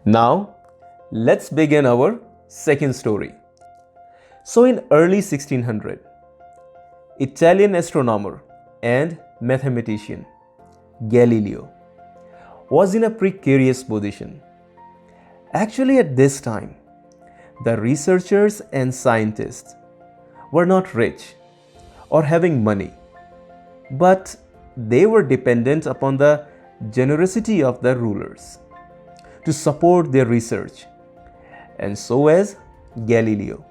Now, let's begin our second story. So in early 1600, Italian astronomer and mathematician Galileo was in a precarious position. Actually, at this time, the researchers and scientists were not rich or having money, but they were dependent upon the generosity of the rulers to support their research, and so was Galileo.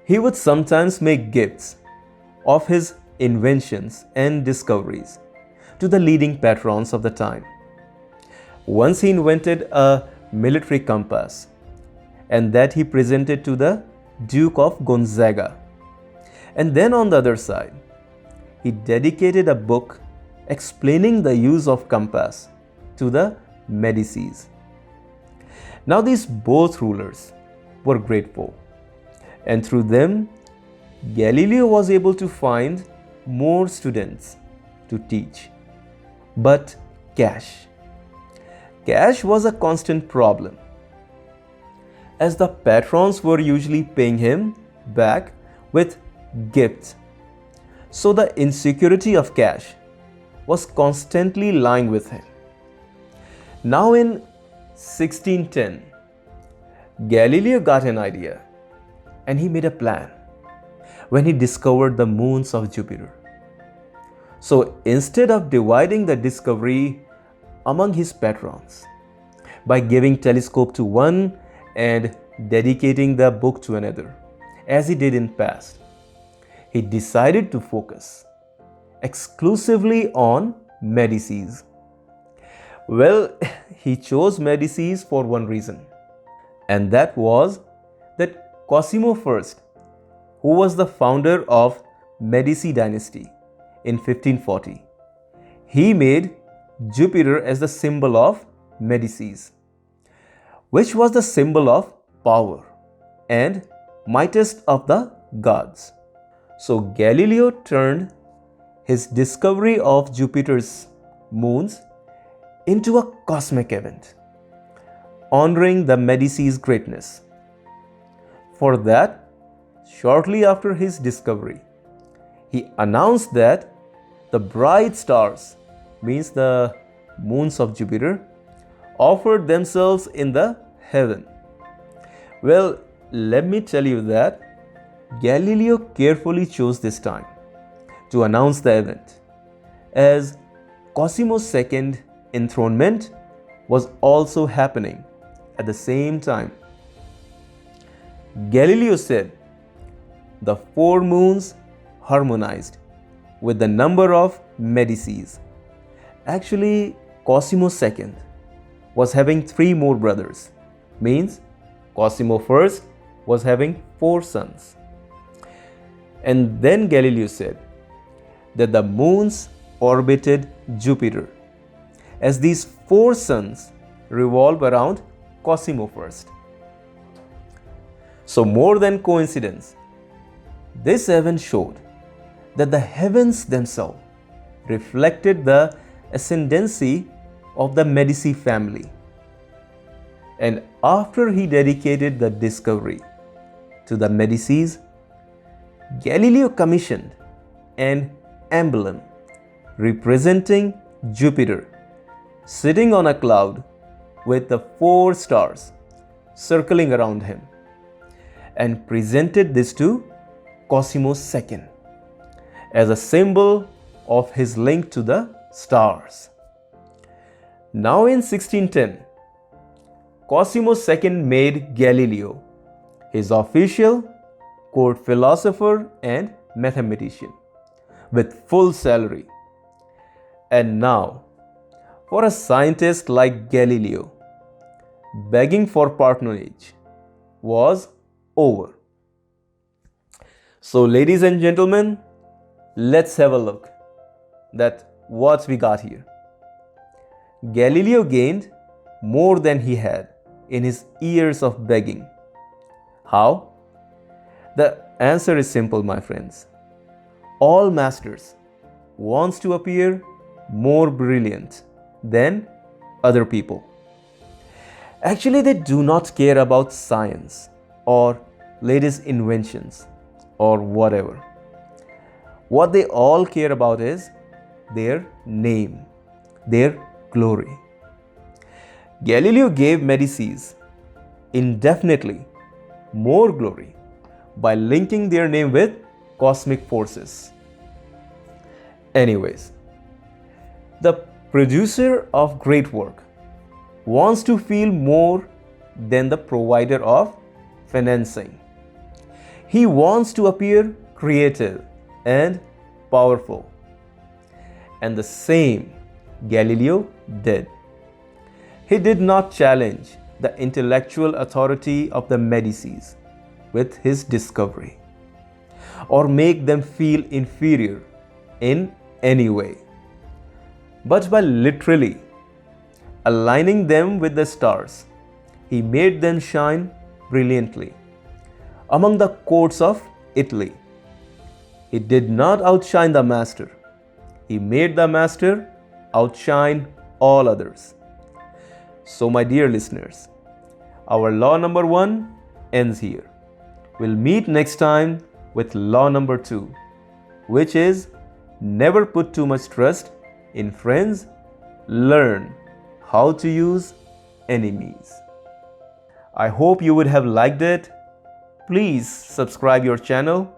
He would sometimes make gifts of his inventions and discoveries to the leading patrons of the time. Once he invented a military compass, and that he presented to the Duke of Gonzaga. And then on the other side, he dedicated a book explaining the use of compass to the Medicis. Now these both rulers were grateful, and through them, Galileo was able to find more students to teach. But cash was a constant problem, as the patrons were usually paying him back with gifts. So the insecurity of cash was constantly lying with him. Now in 1610, Galileo got an idea, and he made a plan when he discovered the moons of Jupiter. So instead of dividing the discovery among his patrons by giving telescope to one and dedicating the book to another, as he did in past, he decided to focus exclusively on Medicis. Well, he chose Medicis for one reason, and that was that Cosimo I, who was the founder of Medici dynasty in 1540, he made Jupiter as the symbol of Medicis, which was the symbol of power and mightiest of the gods. So Galileo turned his discovery of Jupiter's moons into a cosmic event, honoring the Medici's greatness. For that, shortly after his discovery, he announced that the bright stars, means the moons of Jupiter, offered themselves in the heaven. Well, let me tell you that Galileo carefully chose this time to announce the event, as Cosimo's second enthronement was also happening at the same time. Galileo said the four moons harmonized with the number of Medicis. Actually, Cosimo II was having three more brothers, means Cosimo I was having 4 sons. And then Galileo said that the moons orbited Jupiter, as these 4 suns revolve around Cosimo I. So more than coincidence, this event showed that the heavens themselves reflected the ascendancy of the Medici family. And after he dedicated the discovery to the Medicis, Galileo commissioned an emblem representing Jupiter sitting on a cloud with the 4 stars circling around him, and presented this to Cosimo II as a symbol of his link to the stars. Now in 1610, Cosimo II made Galileo his official court philosopher and mathematician with full salary. And now, for a scientist like Galileo, begging for patronage was over. So ladies and gentlemen, let's have a look that what we got here. Galileo gained more than he had in his years of begging. How? The answer is simple, my friends. All masters wants to appear more brilliant than other people. Actually, they do not care about science or latest inventions or whatever. What they all care about is their name, their glory. Galileo gave Medicis indefinitely more glory by linking their name with cosmic forces. Anyways, the producer of great work wants to feel more than the provider of financing. He wants to appear creative and powerful. And the same Galileo did. He did not challenge the intellectual authority of the Medicis with his discovery or make them feel inferior in any way, but by literally aligning them with the stars, he made them shine brilliantly among the courts of Italy. He did not outshine the master. He made the master outshine all others. So, my dear listeners, our law number 1 ends here. We'll meet next time with law number 2, which is never put too much trust in friends. Learn how to use enemies. I hope you would have liked it. Please subscribe your channel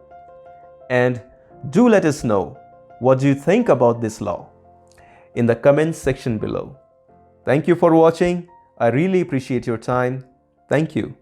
and do let us know what you think about this law in the comments section below. Thank you for watching. I really appreciate your time. Thank you.